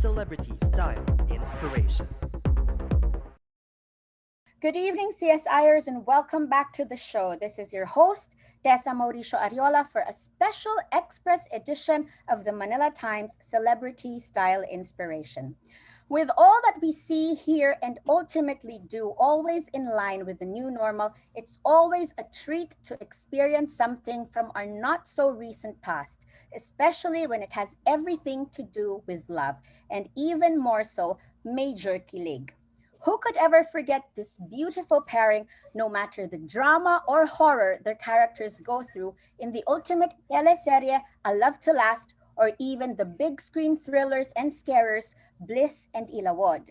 celebrity style inspiration. Good evening, CSIers, and welcome back to the show. This is your host, Tessa Mauricio Ariola, for a special express edition of the Manila Times Celebrity Style Inspiration. With all that we see, hear, and ultimately do, always in line with the new normal, it's always a treat to experience something from our not so recent past, especially when it has everything to do with love, and even more so, major kilig. Who could ever forget this beautiful pairing, no matter the drama or horror their characters go through in the ultimate teleserye, A Love to Last, or even the big screen thrillers and scarers, Bliss and Ilawod?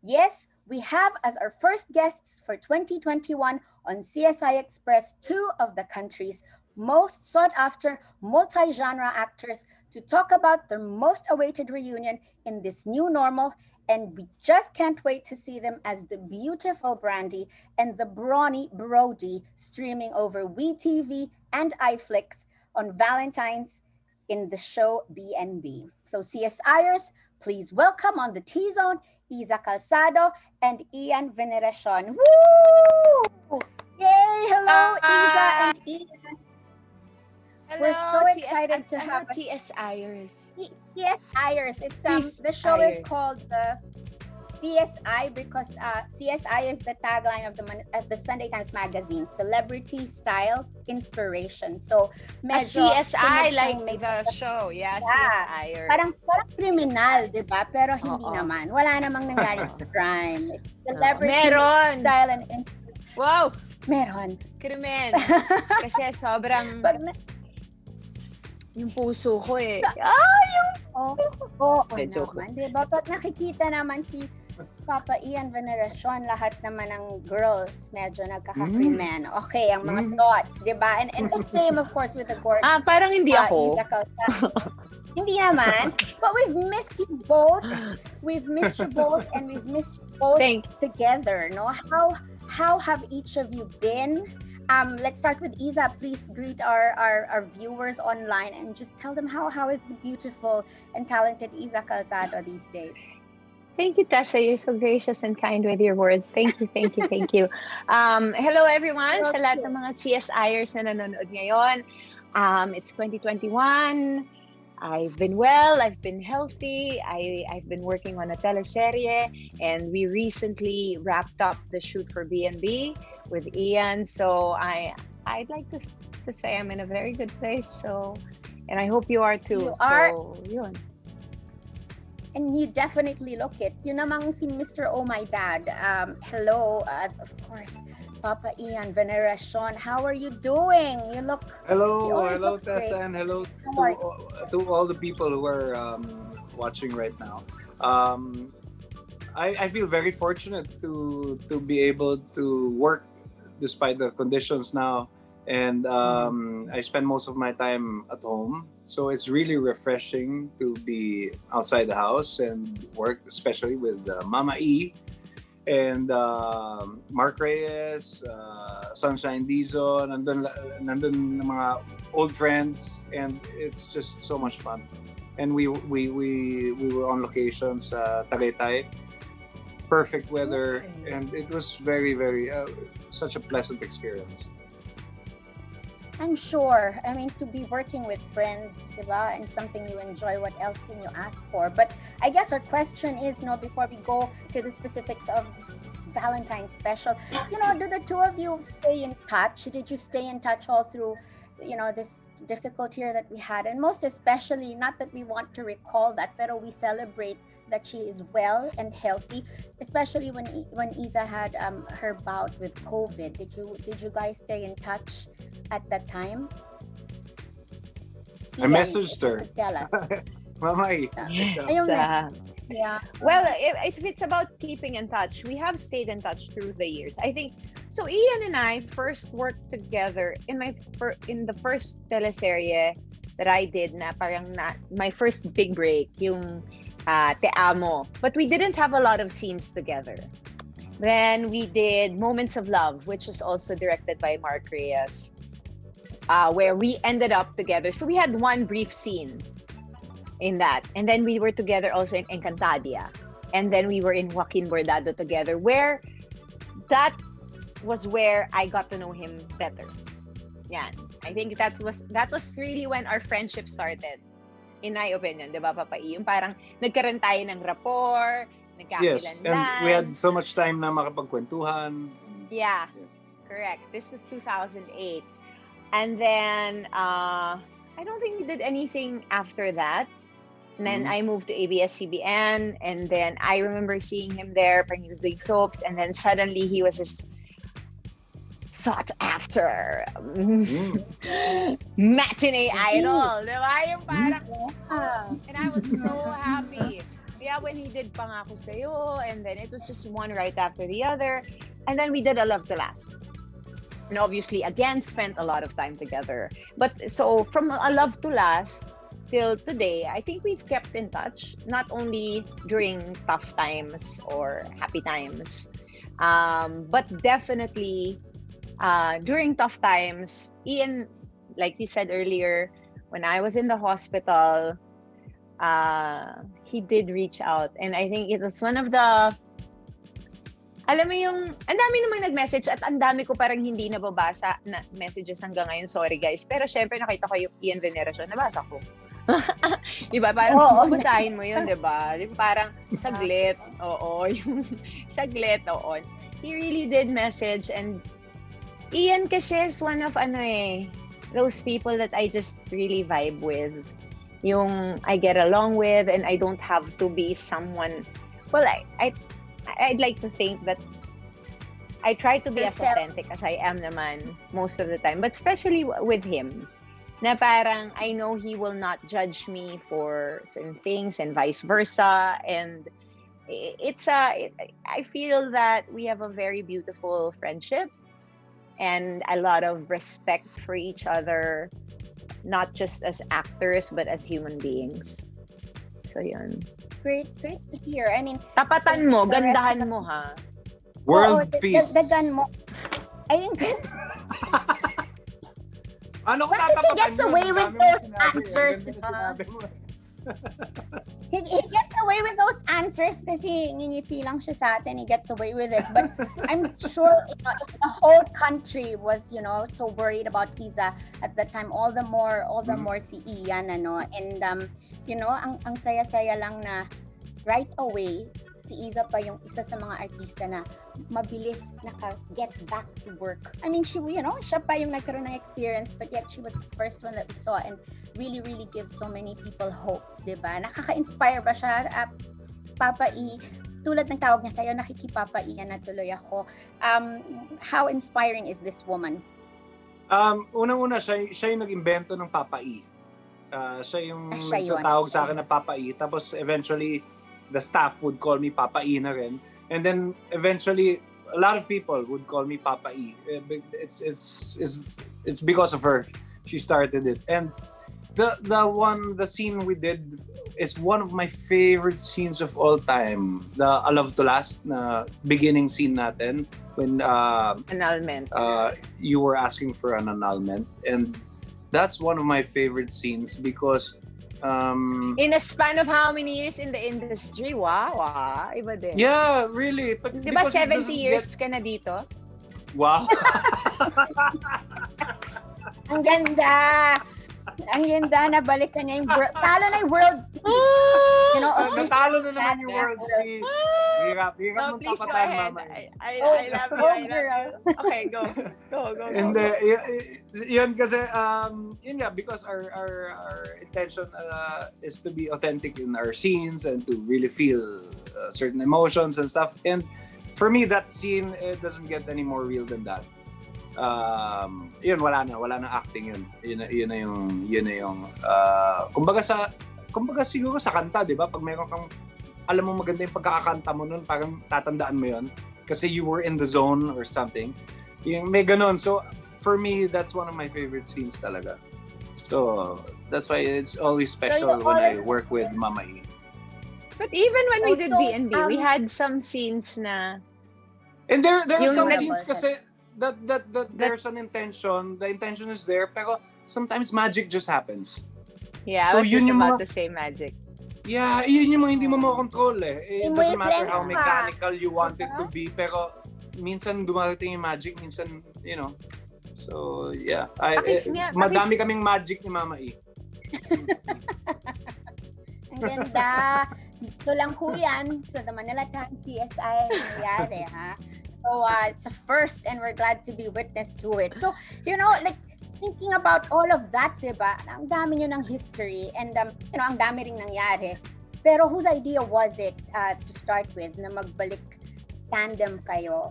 Yes, we have as our first guests for 2021 on CSI Express two of the country's most sought after multi genre actors to talk about their most awaited reunion in this new normal, and we just can't wait to see them as the beautiful Brandy and the brawny Brody streaming over WeTV and iflix on Valentine's in the show BNB. So CSIers, please welcome on the T-Zone, Iza Calzado and Ian Veneracion. Woo! Yay! Hello, Iza Hi. and Ian. Hello, We're so excited to have TSIers. CSIers. It's the show is TSIers. called the CSI because CSI is the tagline of the Sunday Times Magazine, Celebrity Style Inspiration. So A medyo CSI, tunog like siyang may the show. Yeah, yeah. CSIers. Parang kriminal, di ba? Pero hindi Oo. naman. Wala namang nangyari sa crime. It's celebrity Meron. style and inspiration. Wow! Meron. Krimen. Kasi sobrang yung puso ko eh. Oo Joke naman. Di ba? Pag nakikita naman si Papa Ian Veneracion, lahat naman ng girls medyo nagkaka-krimen. Okay, ang mga thoughts, di ba? And the same, of course, with the gorgeous Parang hindi ako. Iza Calzado. Hindi naman. But we've missed you both. We've missed you both and we've missed you both together. No? How have each of you been? Let's start with Iza. Please greet our viewers online and just tell them how is the beautiful and talented Iza Calzado these days. Thank you, Tessa. You're so gracious and kind with your words. Thank you, thank you, thank you. Hello, everyone. Sa lahat ng mga CSIers na nanonood ngayon. It's 2021. I've been well. I've been healthy. I've been working on a teleserye, and we recently wrapped up the shoot for B&B with Ian. So I'd like to say I'm in a very good place. So, and I hope you are too. You are. So, yun. And you definitely look it. Yun namang si Mr. Oh My Dad. Hello, of course, Papa Ian Veneracion. How are you doing? You look. Hello, Tessa, and hello to all the people who are watching right now. I feel very fortunate to be able to work despite the conditions now, and I spend most of my time at home, so it's really refreshing to be outside the house and work, especially with Mama E and Mark Reyes, Sunshine Dizon, nandun ng mga old friends, and it's just so much fun. And we were on location sa Tagaytay, perfect weather, and it was very such a pleasant experience. I'm sure. I mean, to be working with friends, diba, and something you enjoy, what else can you ask for? But I guess our question is, before we go to the specifics of this Valentine special, do the two of you stay in touch? Did you stay in touch all through, this difficult year that we had? And most especially, not that we want to recall that, but we celebrate that she is well and healthy, especially when Iza had her bout with COVID. Did you guys stay in touch at that time? I messaged her. Tell us. Mama, yeah. Well, if it's about keeping in touch, we have stayed in touch through the years. I think so. Ian and I first worked together in the first teleserye that I did, my first big break, yung Te Amo. But we didn't have a lot of scenes together. Then we did Moments of Love, which was also directed by Mark Reyes, where we ended up together. So we had one brief scene. in that. And then we were together also in Encantadia. And then we were in Joaquin Bordado together, where that was where I got to know him better. Yan. I think that was really when our friendship started. In my opinion, di ba, Papa E? Yung parang nagkaroon tayo ng rapport, Yes, nagkakilanlan. and we had so much time na makapagkwentuhan. Yeah, correct. This was 2008. And then, I don't think we did anything after that. And then I moved to ABS-CBN, and then I remember seeing him there when he was doing soaps, and then suddenly he was just sought after matinee idol. Diba? Yung parang, and I was so happy. Yeah, when he did Pangako Sa'yo, and then it was just one right after the other. And then we did A Love to Last. And obviously, again, spent a lot of time together. But so from A Love to Last till today, I think we've kept in touch, not only during tough times or happy times, but definitely during tough times. Ian, like you said earlier, when I was in the hospital, he did reach out. And I think it was one of the, alam mo yung, ang dami namang nag-message at ang dami ko parang hindi nababasa na messages hanggang ngayon. Sorry guys. Pero syempre nakita ko yung Ian Veneracion, nabasa ko. Diba? Parang basahin mo yun, diba? Parang saglit. Oo. Yung saglit. Oo. He really did message, and Ian kasi is one of those people that I just really vibe with. Yung I get along with, and I don't have to be someone. Well, I'd like to think that I try to be as authentic as I am naman most of the time, but especially with him, na parang I know he will not judge me for certain things and vice versa. And I feel that we have a very beautiful friendship and a lot of respect for each other, not just as actors but as human beings. So yun. Great to hear. I mean, tapatan mo, gandahan mo ha. World peace. Dagan mo. I think Ano ko Bakit he gets away with those answers? He gets away with those answers kasi ngingiti lang siya sa atin. He gets away with it. But I'm sure if the whole country was, so worried about Iza at that time, all the more si Ian, And, ang saya-saya lang na right away, si Iza pa yung isa sa mga artista na mabilis naka-get back to work. I mean, siya pa yung nagkaroon ng experience, but yet she was the first one that we saw and really, really gives so many people hope, diba? Nakaka-inspire ba siya? Papa E, tulad ng tawag niya sa'yo, nakikipapa E na tuloy ako. How inspiring is this woman? Unang-una, siya yung nag-imbento ng Papa E. Siya yung nagsatawag sa akin na Papa E. Tapos eventually, the staff would call me Papa E na rin. And then eventually, a lot of people would call me Papa E. It's because of her. She started it. And the scene we did is one of my favorite scenes of all time. The A Love to Last na beginning scene natin when annulment. You were asking for an annulment, and that's one of my favorite scenes because in a span of how many years in the industry? Wow, iba din. Yeah, really. But di ba 70 years ka na dito? Wow. Ang ganda. Ang ganda, nabalik na niya yung talo na yung world peace. Natalo na naman yung world peace. Hirap mong tapatan, mama. I love you. Okay, go. Hindi, yun kasi, yun nga, because our intention is to be authentic in our scenes and to really feel certain emotions and stuff. And for me, that scene, it doesn't get any more real than that. Yun, wala na acting yun. Yun na yung kumbaga siguro sa kanta, di ba? Pag mayroon kang, alam mo maganda yung pagkakakanta mo nun, parang tatandaan mo yun. Kasi you were in the zone or something. Yung may ganun. So, for me, that's one of my favorite scenes talaga. So, that's why it's always special when I work with Mama E. But even when we did B&B, we had some scenes na... And there are some scenes kasi that there's an intention. The intention is there, pero sometimes magic just happens. Yeah, So I was yun just yung about mga- to say magic. Yeah, yun yung mga hindi mo makontrol eh. It Hindi mo doesn't matter i-plan how pa. mechanical you want it to be, pero minsan dumarating yung magic, minsan, you know. So, yeah. Pakis nga, Madami pakis. kaming magic ni Mama E. Ang ganda. Ito lang ho yan sa The Manila Times CSI nangyayari, ha? So, it's a first and we're glad to be witness to it. So, you know, like, thinking about all of that, diba? Ang dami nyo ng history and, you know, ang dami ring nangyari. Pero whose idea was it to start with na magbalik tandem kayo,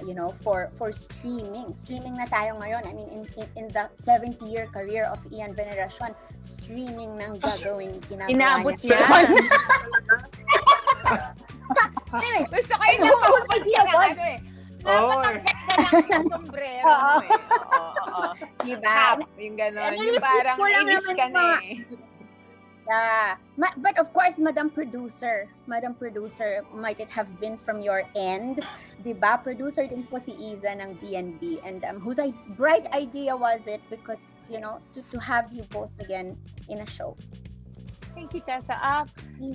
you know, for streaming. Streaming na tayo ngayon. I mean, in the 70-year career of Ian Veneracion, streaming nang gagawin ginagawa Inaabot niya. yan. Anyway, Gusto ko yung whose idea was it? Napatanggal na lang yung sombrero mo eh. Oo. Diba? Cap, yung gano'n. Yung parang Ko lang nainis naman ka na mga- eh. Yeah. But of course, Madam Producer, might it have been from your end? Diba? Producer din po si Iza ng BNB. And whose bright idea was it? Because, you know, to have you both again in a show. Thank you, Tessa.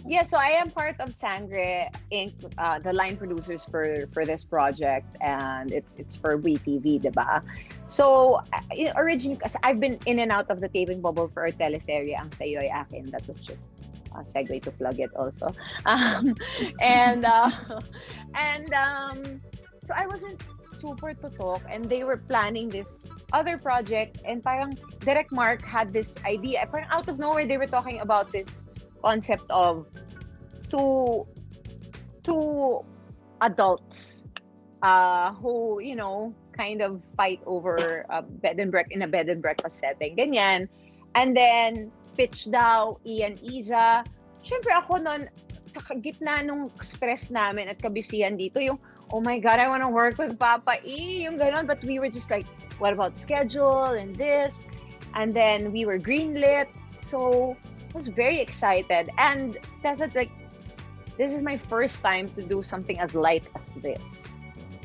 Yeah, so I am part of Sangre Inc., the line producers for this project, and it's for WeTV, diba? So, originally, kasi I've been in and out of the taping bubble for our teleserye, Ang Sa'yo Ay Akin. That was just a segue to plug it also. So I wasn't super tutok, and they were planning this other project, and parang Direct Mark had this idea. Parang out of nowhere, they were talking about this concept of two adults who, you know, kind of fight over a bed and breakfast setting, ganyan. And then pitch daw Ian Iza. Syempre ako noon sa gitna nung stress namin at kabisihan dito, yung oh my God, I want to work with Papa E, yung ganon. But we were just like, what about schedule and this? And then we were greenlit. So I was very excited. And that's it, like, this is my first time to do something as light as this.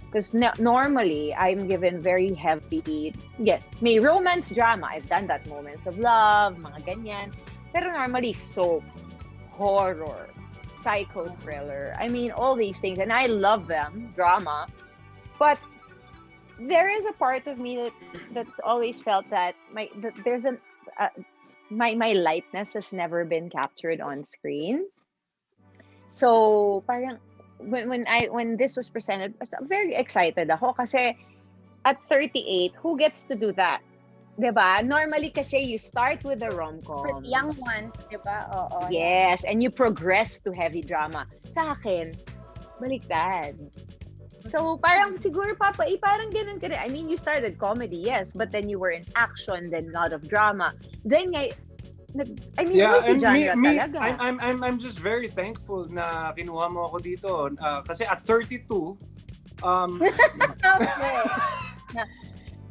Because normally, I'm given very heavy, may romance drama. I've done that, moments of love, mga ganyan. Pero normally, soap, horror, psycho thriller. I mean, all these things. And I love them, drama. But there is a part of me that's always felt that my lightness has never been captured on screen. So, parang, when this was presented, I'm very excited ako kasi at 38, who gets to do that? Diba? Normally kasi you start with the rom-coms. Young one, diba? Oo. Yes, and you progress to heavy drama. Sa akin, baliktad. So, parang siguro, Papa, parang ganun ka rin. I mean, you started comedy, yes, but then you were in action, then a lot of drama. Then, Yeah, and genre me, talaga. I'm just very thankful na kinuha mo ako dito. Kasi at 32, Okay.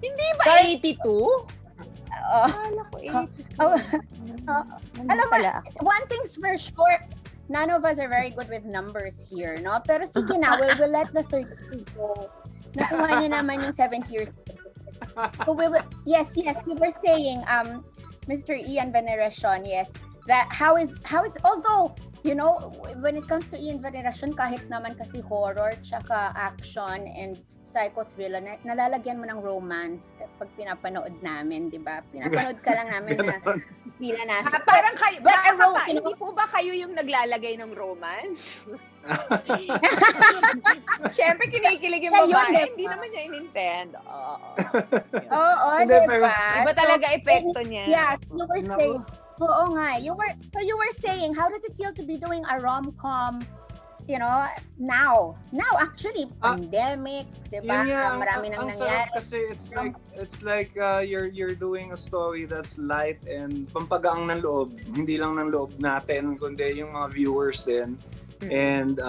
Hindi ba 82? Oo. Akala ko 82. Alam mo, one thing's for sure, none of us are very good with numbers here, no? Pero sige na, we'll let the 32 go. Nakuha niya naman yung 7 years. So yes, we were saying, Mr. Ian Veneracion, yes, that how is although, you know, when it comes to Ian Veneracion, kahit naman kasi horror, tsaka action and psycho thriller, nalalagyan mo ng romance pag pinapanood namin, di ba? Pinapanood ka lang namin na pila namin. Parang kayo, But hindi po ba kayo yung naglalagay ng romance? Siyempre, kinikilig yung Kayo, babae. diba? Hindi naman niya in-intend. Oo, Hindi, pero- diba? Iba talaga epekto niya. Yeah, you were Naku. saying, oo nga, you were saying, how does it feel to be doing a rom-com, you know, now actually, pandemic, diba? Yun nga, Marami nang ang nangyari. sarap kasi it's like you're doing a story that's light and pampagaang ng loob, hindi lang ng loob natin kundi yung mga viewers din. And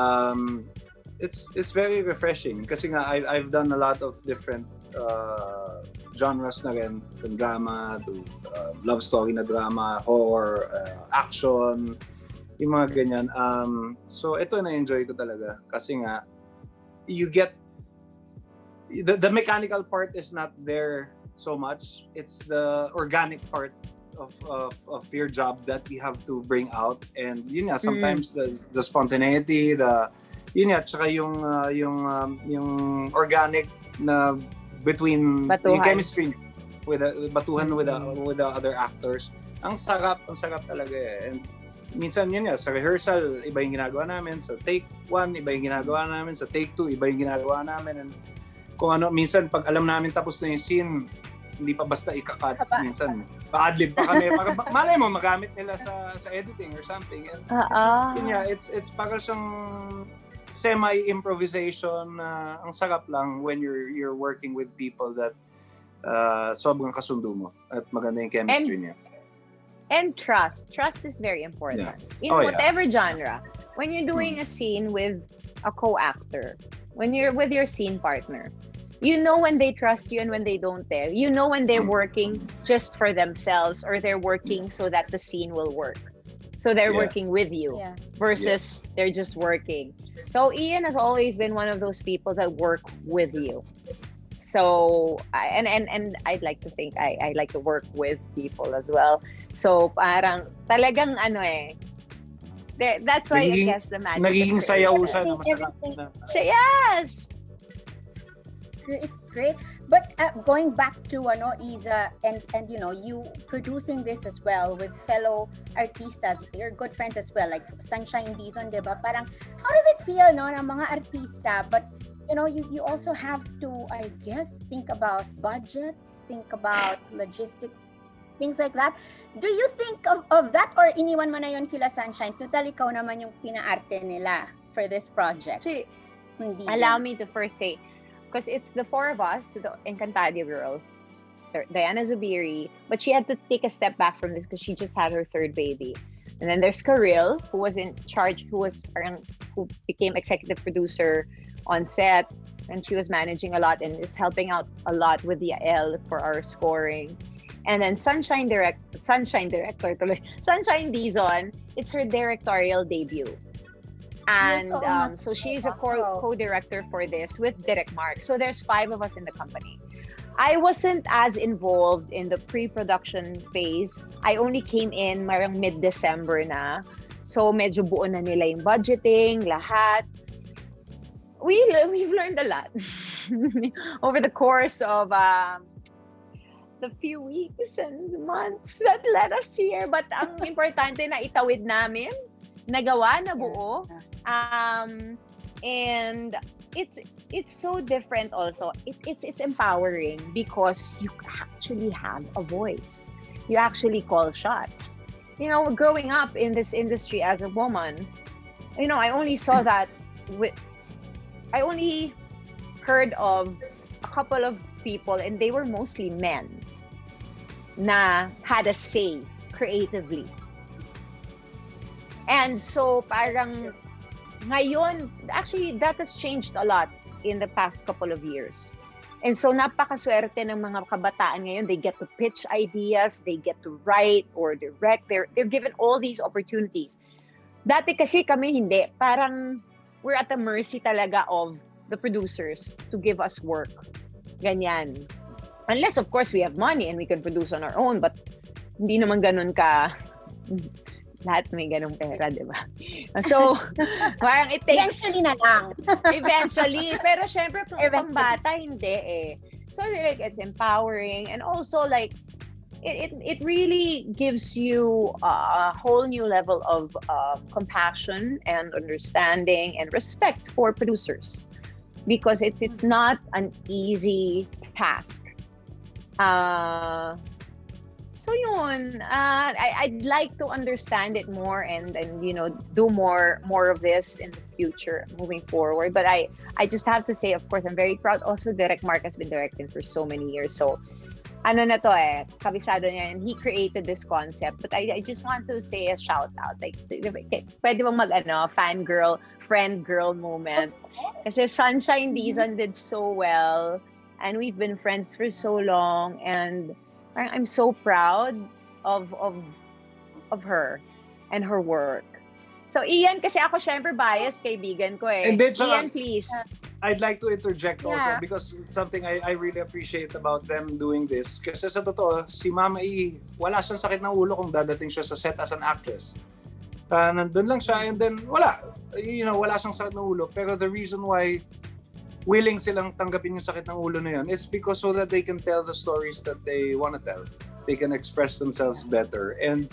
it's very refreshing kasi nga I've done a lot of different genres na rin, from drama to love story na drama, horror, action, yung mga ganyan. So ito na-enjoy ko talaga kasi nga you get the mechanical part is not there so much. It's the organic part of your job that you have to bring out, and yun nga, sometimes the spontaneity, yun nga, tsaka yung organic na between Batuhan. yung chemistry with the other actors. Ang sarap talaga eh. And minsan yun nga, sa rehearsal, iba yung ginagawa namin. Sa take 1, iba yung ginagawa namin. Sa take 2, iba yung ginagawa namin. And kung ano, minsan pag alam namin tapos na yung scene, hindi pa basta ikakat. Minsan, pa-adlib pa kami. Malay mo, magamit nila sa editing or something. And yun nga, it's para siyang semi-improvisation na ang sarap lang when you're working with people that sobrang kasundo mo at maganda yung chemistry niya. And trust is very important in whatever genre. When you're doing a scene with a co-actor, when you're with your scene partner, you know when they trust you and when they don't. You know when they're working just for themselves or they're working so that the scene will work. So they're working with you versus they're just working. So Ian has always been one of those people that work with you. So and I'd like to think I like to work with people as well. So parang talagang that's why I guess the magic. Nagiging sayaw siya na masarap. So yes. It's great. But going back to Iza and you producing this as well with fellow artistas, your good friends as well, like Sunshine Dizon, diba? Parang how does it feel na mga artista, but you also have to, I guess, think about budgets, think about logistics, things like that. Do you think of that, or iniwan mo na yun kila Sunshine? Total, ikaw naman yung pinaarte nila for this project. Allow me to first say, because it's the four of us, the Encantadia girls, Diana Zubiri, but she had to take a step back from this because she just had her third baby. And then there's Karil, who was in charge, who became executive producer on set, and she was managing a lot and is helping out a lot with the L for our scoring. And then Sunshine Dizon, it's her directorial debut. And so she's a co-director for this with Direk Mark. So there's 5 of us in the company. I wasn't as involved in the pre-production phase. I only came in marang mid-December na. So medyo buo na nila yung budgeting, lahat. We've learned a lot over the course of the few weeks and months that led us here. But ang importante na itawid namin, nagawa na buo. And it's so different also. It's empowering because you actually have a voice. You actually call shots. Growing up in this industry as a woman, I only saw that I only heard of a couple of people, and they were mostly men, na had a say creatively. And so parang ngayon, actually that has changed a lot in the past couple of years. And so napakaswerte ng mga kabataan ngayon. They get to pitch ideas, they get to write or direct. They're given all these opportunities. Dati kasi kami hindi. Parang we're at the mercy talaga of the producers to give us work. Ganyan. Unless, of course, we have money and we can produce on our own, but hindi naman ganun ka. Lahat may ganung pera, di ba? So, parang it takes... Eventually na lang. Eventually. Pero syempre, pambata, hindi eh. So, like, it's empowering. And also, like, it really gives you a whole new level of compassion and understanding and respect for producers. Because it's not an easy task. So yun, I'd like to understand it more and do more of this in the future moving forward. But I just have to say, of course, I'm very proud. Also, Direk Mark has been directing for so many years. So kabisado niya, and he created this concept. But I just want to say a shout out. Like, pwede bang fangirl, friend girl moment. Kasi Sunshine Dizon did so well. And we've been friends for so long. And I'm so proud of her and her work. So Ian, kasi ako syempre biased kaibigan ko eh. And then, Ian, please. I'd like to interject also Yeah. because something I really appreciate about them doing this. Kasi sa totoo, si Mama E, wala siyang sakit ng ulo kung dadating siya sa set as an actress. Nandun lang siya and then wala. Wala siyang sakit ng ulo. Pero the reason why willing silang tanggapin yung sakit ng ulo na yun is because so that they can tell the stories that they want to tell. They can express themselves better. And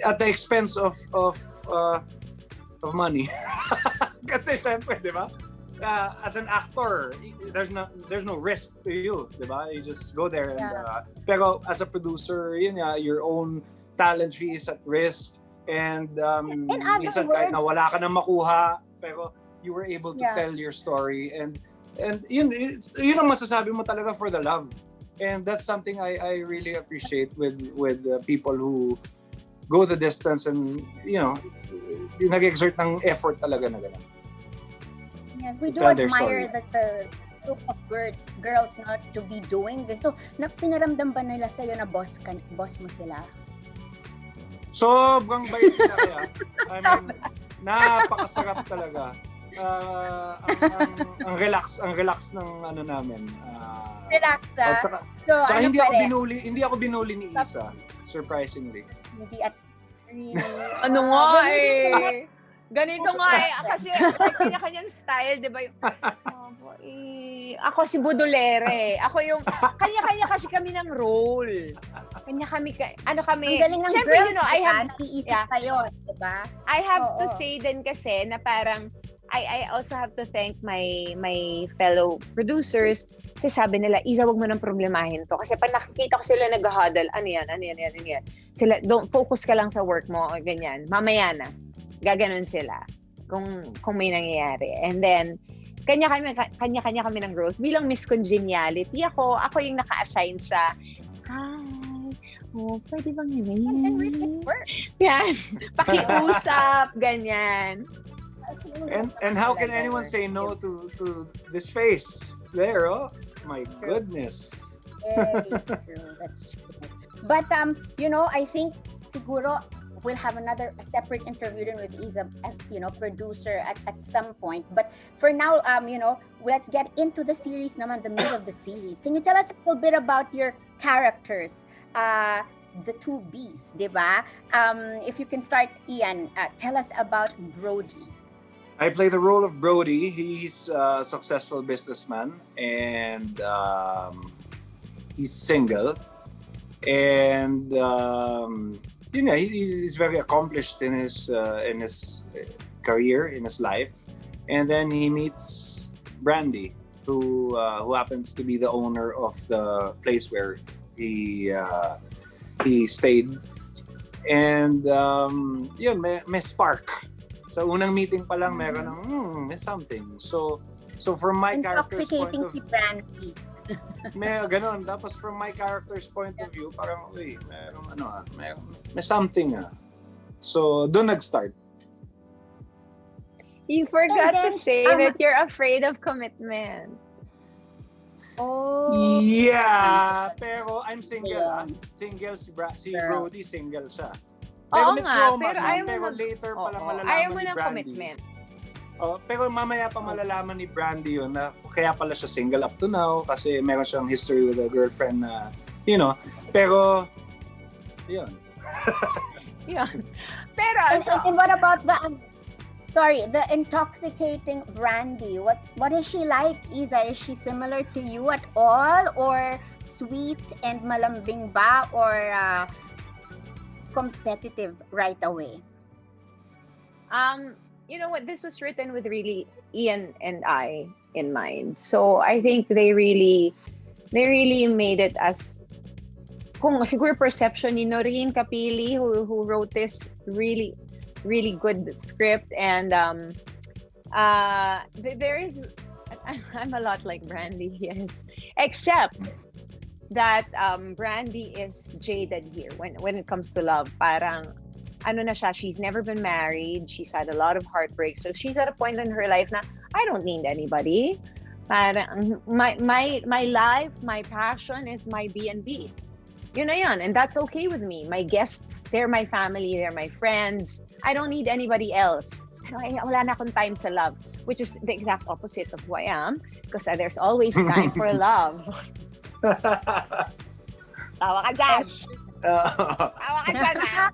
at the expense of money. Kasi syempre, di ba? As an actor, there's no risk to you, di ba? You just go there and pero as a producer, your own talent fee is at risk and minsan kahit na wala ka nang makuha, pero you were able to tell your story and yun ang masasabi mo talaga for the love. And that's something I really appreciate with people who go the distance and nag-exert ng effort talaga na gano'n. Yes, we do admire that the group of girls not to be doing this. So, pinaramdam ba nila sa'yo na boss mo sila? Sobrang bait nila kaya. I mean, napakasarap talaga. Ang relax ng ano namin. Relax, So, tsaka ano hindi ako binuli ni Iza, surprisingly. Hindi at Ano nga eh. Ganito nga eh. Kasi kanya-kanyang style, di ba? Ako si Baudelaire. Ako yung, kanya-kanya kasi kami ng role. Kami, ang galing ng syempre, girls, I kayo, di ba? I have to say din kasi na parang, I also have to thank my fellow producers kasi sabi nila, Iza, wag mo nang problemahin to. Kasi pag nakikita ko sila nag-huddle, ano yan. Sila, don't focus ka lang sa work mo, ganyan. Mamaya na. Gaganon sila kung may nangyayari. And then, kanya-kanya kami ng roles. Bilang Miss Congeniality, ako yung naka-assign sa, pwede bang yun? And really it works. Yan. Pakiusap, ganyan. And how can anyone say no to this face? There, my goodness. Very true. That's true. But I think siguro we'll have a separate interview then with Iza as producer at some point. But for now, let's get into the series naman, the meat of the series. Can you tell us a little bit about your characters? The two Bs, diba? If you can start, Ian, tell us about Brody. I play the role of Brody. He's a successful businessman and he's single. And he's very accomplished in his career, in his life. And then he meets Brandy, who happens to be the owner of the place where he stayed. And may spark. Sa unang meeting pa lang, meron ng may something. So from my character's point of view, Brandy. may ganon. Tapos from my character's point of view, parang may something. So doon nag-start. You forgot to say that you're afraid of commitment. Oh. Yeah, pero I'm single. Single si Brody, single siya. Oo may nga, trauma pero siya, pero later pa lang malalaman ayaw mo ni ng Brandy. commitment. Pero mamaya pa malalaman ni Brandy yun na kaya pala siya single up to now kasi meron siyang history with a girlfriend na, pero, yun. Yun. Pero, And what about the intoxicating Brandy? What is she like, Iza? Is she similar to you at all? Or sweet and malambing ba? Or competitive right away? You know what? This was written with really Ian and I in mind. So I think they really made it as kung siguro perception ni Noreen Capili who wrote this really good script and there is I'm a lot like Brandy, yes, except that Brandy is jaded here when it comes to love. Parang ano na siya, she's never been married, she's had a lot of heartbreak, so she's at a point in her life na I don't need anybody. Parang my life, my passion is my B&B. Yun na yun, and that's okay with me. My guests, they're my family, they're my friends. I don't need anybody else. wala na akong time sa love, which is the exact opposite of who I am, because there's always time for love. Tawa ka dyan! Tawa ka dyan, ha?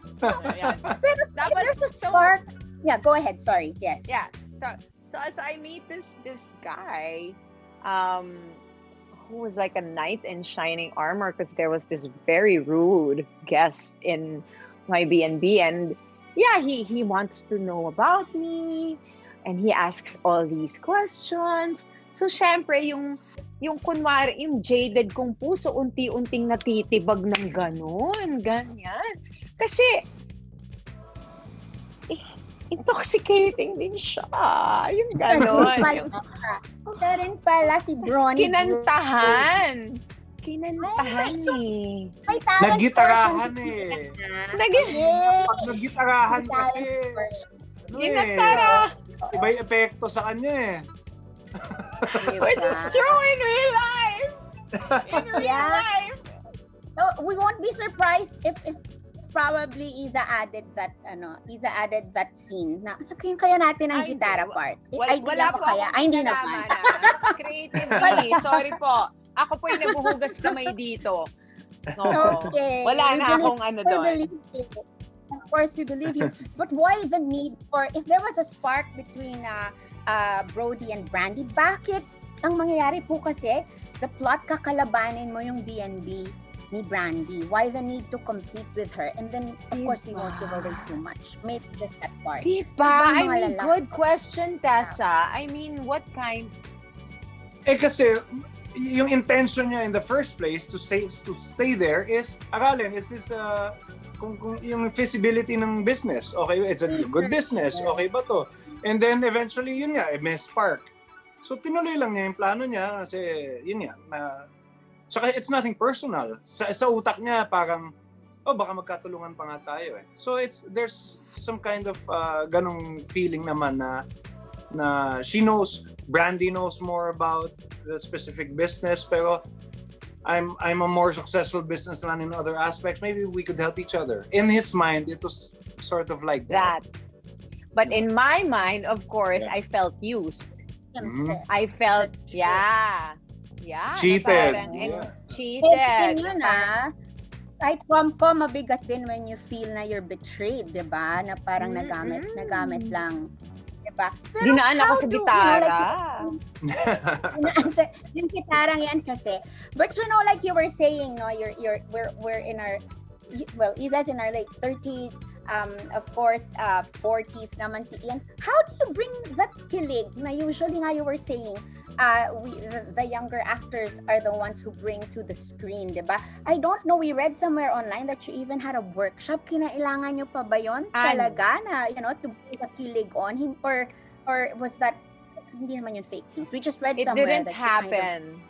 Pero there's a spark. Yeah, go ahead. Sorry. Yes. Yeah. So as I meet this guy, who was like a knight in shining armor, because there was this very rude guest in my B&B, and yeah, he wants to know about me, and he asks all these questions. So syempre yung kunwari, yung jaded kong puso unti-unting natitibag ng ganyan. Kasi intoxicating din siya. Yung ganon. Ito rin pala si Brody. Kinantahan eh. May talent Naggitarahan person eh. Yay! Naggitarahan kasi. Ginatara. Iba yung epekto sa kanya eh. Which is true in real life. In real life. So, we won't be surprised if probably Iza added that scene na kaya natin ang gitara part. Wala po kaya. Ay, hindi naman. Creatively. Sorry po. Ako po yung nabuhugas kamay dito. No. Okay. Wala na akong doon. Of course, we believe you. But why the need for, if there was a spark between Brody and Brandy, bakit ang mangyayari po kasi, the plot kakalabanin mo yung B&B ni Brandy. Why the need to compete with her? And then, of course, we won't give away too much. Maybe just that part. Diba? I mean, good question, Tessa. I mean, what kind? Kasi, yung intention niya in the first place to stay there is, aralin, is this kung yung feasibility ng business. Okay, it's a good business. Okay ba to? And then, eventually, yun nga, may spark. So, tinuloy lang niya yung plano niya kasi, yun nga, saka it's nothing personal. Sa utak niya, parang, baka magkatulungan pa nga tayo eh. So there's some kind of ganong feeling naman na Brandy knows more about the specific business, pero I'm a more successful businessman in other aspects. Maybe we could help each other. In his mind, it was sort of like that. But in my mind, of course, I felt used. Mm-hmm. I felt, yeah, cheated. Cheated. Yun kahit rom-com, mabigat din when you feel na you're betrayed, di ba? Na parang nagamit lang. Di ba? Dinaan ako sa gitara. Yung gitarang yan kasi. But like you were saying, no, we're in our, well, Iza's in our late 30s, of course, 40s naman si Ian. How do you bring that kilig na usually nga you were saying, the younger actors are the ones who bring to the screen, diba? I don't know, we read somewhere online that you even had a workshop. Kinailangan nyo pa ba yun? Talaga na, to bring the kilig on? Or was that, hindi naman yun fake news? We just read somewhere that it that didn't happen.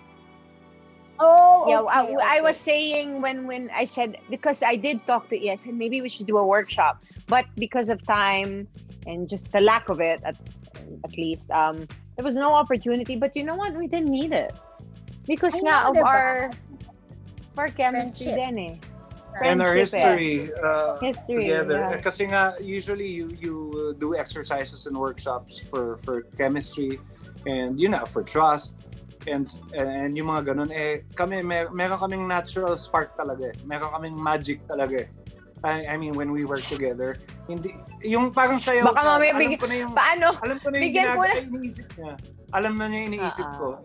Okay. I was saying when I said, because I did talk to ES, and maybe we should do a workshop, but because of time and just the lack of it, at least, there was no opportunity. But you know what? We didn't need it because of our chemistry then eh. And our history together. Yeah. Kasi nga, usually you do exercises and workshops for chemistry and for trust. And yung mga ganun, kami, meron kaming natural spark talaga eh. Meron kaming magic talaga eh. I mean, when we work together, hindi, yung parang sayaw baka siya, alam ko na yung iniisip niya. Alam na niya yung iniisip ko.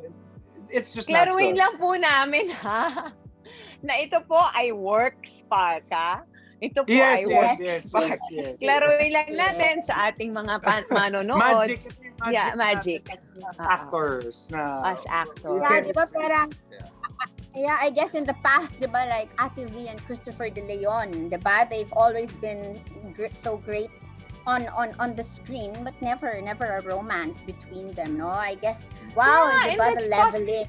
It's just klaruin natural. lang po namin, ha? Na ito po ay work spark, ha? Ito po ay work spark. Klaruin lang natin sa ating mga manonood. Magic. Magic. As actors. As actors. Yeah, diba parang, I guess in the past, diba, like Ate V and Christopher De Leon, diba, they've always been so great on the screen, but never a romance between them, no? I guess, diba, the leveling.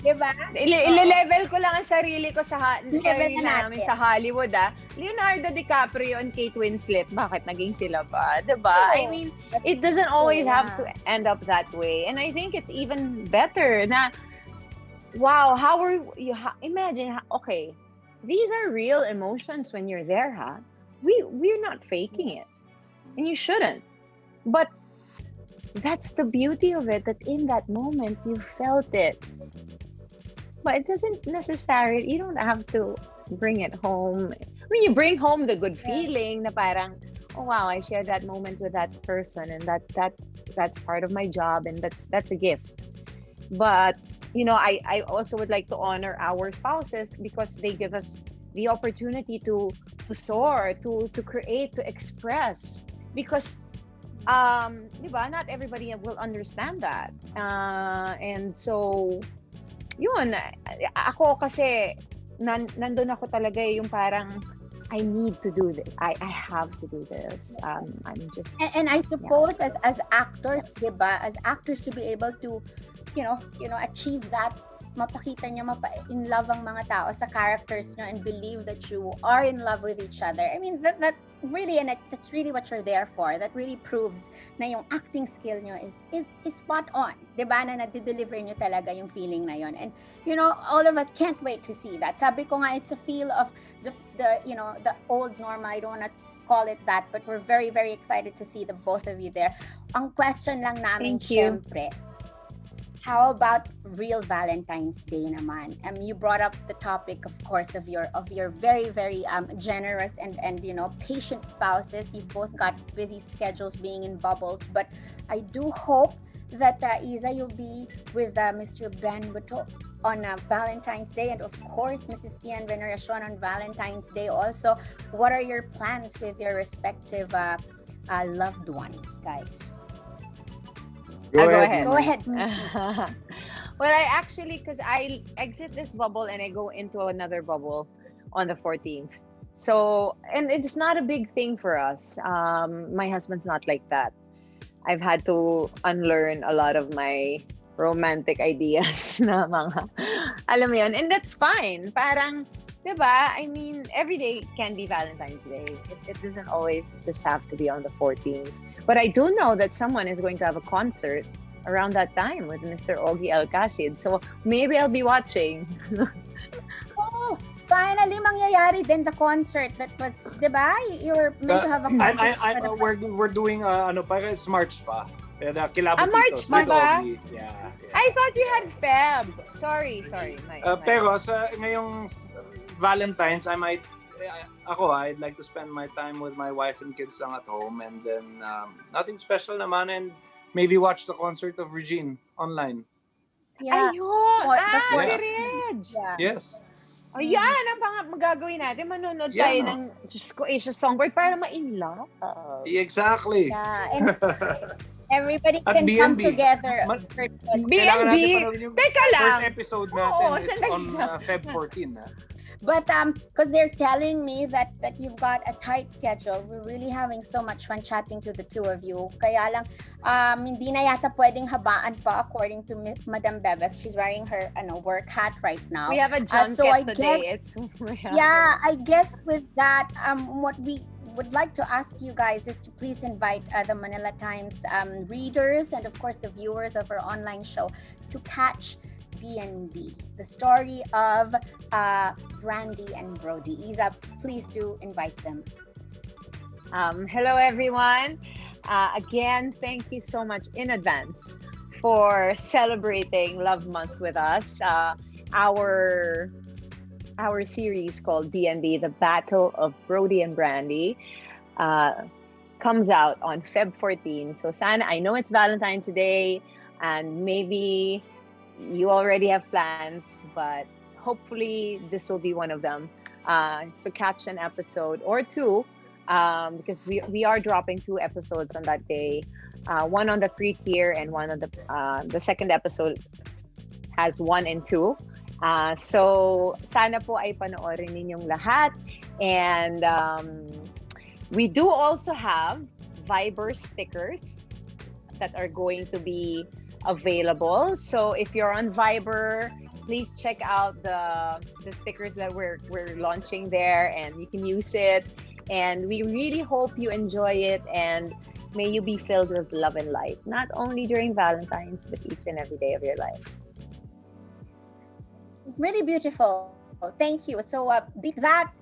Diba? Ile-level ko lang ang sarili ko sa namin sa Hollywood, Leonardo DiCaprio and Kate Winslet, bakit naging sila ba? Diba? I mean, it doesn't always have to end up that way. And I think it's even better na, wow, how are you, imagine, okay, these are real emotions when you're there, We're not faking it. And you shouldn't. But that's the beauty of it, that in that moment you felt it. But it doesn't necessarily, you don't have to bring it home. I mean, you bring home the good feeling na parang, oh wow, I shared that moment with that person, and that's part of my job, and that's a gift. But I also would like to honor our spouses because they give us the opportunity to soar, to create, to express. Because di ba, not everybody will understand that. And so yun, ako kasi nandun ako talaga yung parang I need to do this. I have to do this. I'm just And I suppose as actors, diba, as actors to be able to, achieve that, mapakita nyo in love ang mga tao sa characters nyo and believe that you are in love with each other. I mean, that's really, and that's really what you're there for. That really proves na yung acting skill nyo is spot on. Diba, na nade-deliver nyo talaga yung feeling na yon. And, all of us can't wait to see that. Sabi ko nga, it's a feel of the old normal. I don't want to call it that, but we're very, very excited to see the both of you there. Ang question lang namin, syempre, how about real Valentine's Day naman? You brought up the topic, of course, of your very, very generous and patient spouses. You've both got busy schedules being in bubbles, but I do hope that Iza, you'll be with Mr. Ben Buto on Valentine's Day, and of course, Mrs. Ian Veneracion on Valentine's Day also. What are your plans with your respective loved ones, guys? Go ahead. Go ahead. Well, I actually, because I exit this bubble and I go into another bubble on the 14th. So, and it's not a big thing for us. My husband's not like that. I've had to unlearn a lot of my romantic ideas na mga, alam mo yun, and that's fine. Parang, diba? I mean, every day can be Valentine's Day. It doesn't always just have to be on the 14th. But I do know that someone is going to have a concert around that time with Mr. Ogie Alcacid. So maybe I'll be watching. Oh, finally mangyayari din the concert that was, diba? You were meant to have a concert. We're doing para it's March pa. Kilabot March pa ba? Yeah. I thought you had Feb. Sorry. Pero sa ngayong Valentine's, I'd like to spend my time with my wife and kids lang at home, and then nothing special naman, and maybe watch the concert of Regine online. Yeah. Ayun! Yeah. Yeah. Yes. Oh, yan ang magagawin natin. Manonood tayo ng Diyos ko, Asia Songbird para ma-in love. Exactly. Yeah. And everybody At can come B&B. together. B&B! Teka lang! First episode natin Oo, is sandali on lang. Feb 14. But because they're telling me that you've got a tight schedule, we're really having so much fun chatting to the two of you. Kaya lang, hindi na yata pwedeng habaan pa according to Madam Bebeth. She's wearing her work hat right now. We have a junket today. I guess with that, what we would like to ask you guys is to please invite the Manila Times readers and of course the viewers of our online show to catch B&B, the story of Brandy and Brody. Iza, please do invite them. Hello, everyone. Again, thank you so much in advance for celebrating Love Month with us. Our series called B&B, The Battle of Brody and Brandy, comes out on Feb 14. So sana, I know it's Valentine's today, and maybe you already have plans, but hopefully this will be one of them. So catch an episode or two, because we are dropping 2 episodes on that day. One on the free tier, and one on the second episode has 1 and 2. So sana po ay panoorin ninyong lahat. And we do also have Viber stickers that are going to be available. So if you're on Viber, please check out the stickers that we're launching there, and you can use it. And we really hope you enjoy it, and may you be filled with love and light, not only during Valentine's, but each and every day of your life. Really beautiful. Thank you. So beat that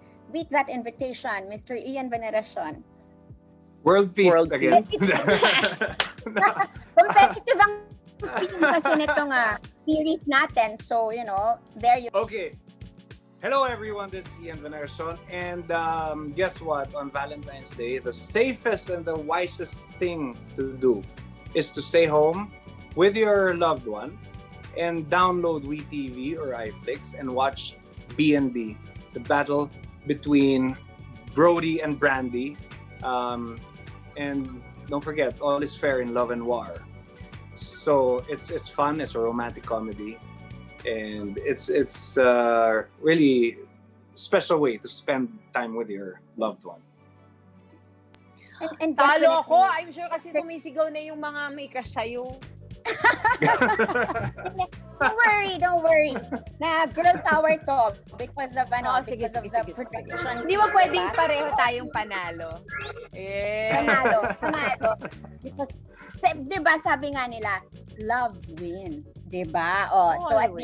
invitation, Mr. Ian Veneracion. World peace again. nitong series natin. So, there you Okay. Hello everyone, this is Ian Veneracion, and guess what? On Valentine's Day, the safest and the wisest thing to do is to stay home with your loved one and download WeTV or iflix and watch B&B, the battle between Brody and Brandy. And don't forget, all is fair in love and war. So it's fun. It's a romantic comedy, and it's really special way to spend time with your loved one. And Talo ako. definitely- I'm sure kasi tumisigaw na yung mga may crush sa'yo. Don't worry. Na girl power to because of Sige, because of sige, the sige. production. Hindi ba pwedeng diba? pareho tayong panalo? Panalo. Because, diba sabi nga nila, love wins. Diba? So at the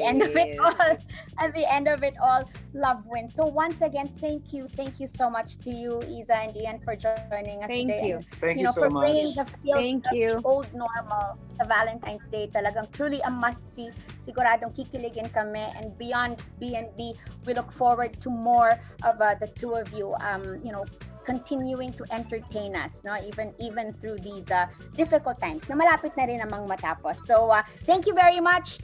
end of it all, love wins. So once again, thank you so much to you, Iza and Ian, for joining us Thank today. you. And, Thank you so for bringing much. the feel Thank of you. the old normal sa Valentine's Day. Talagang truly a must-see. Siguradong kikiligin kami. And beyond B&B, we look forward to more of the two of you, continuing to entertain us, no? Even through these difficult times na malapit na rin namang matapos. So thank you very much.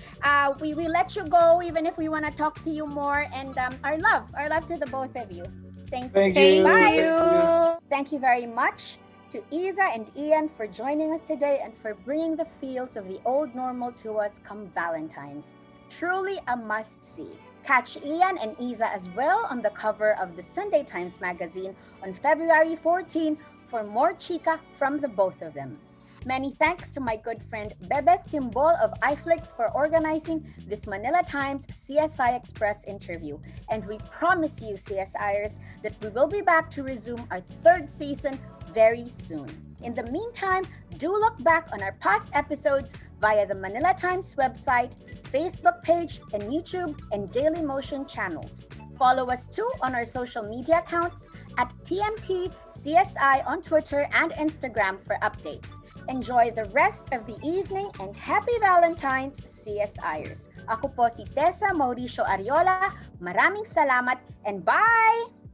We will let you go even if we want to talk to you more, and our love to the both of you. Thank you. Thank you. Bye. Thank you. Thank you very much to Iza and Ian for joining us today and for bringing the feels of the old normal to us come Valentine's. Truly a must-see. Catch Ian and Iza as well on the cover of the Sunday Times magazine on February 14 for more chika from the both of them. Many thanks to my good friend Bebeth Timbol of iflix for organizing this Manila Times CSI Express interview. And we promise you, CSIers, that we will be back to resume our third season very soon. In the meantime, do look back on our past episodes via the Manila Times website, Facebook page, and YouTube and Daily Motion channels. Follow us too on our social media accounts at TMT CSI on Twitter and Instagram for updates. Enjoy the rest of the evening and happy Valentine's, CSIers. Ako po si Tessa Mauricio Ariola. Maraming salamat and bye!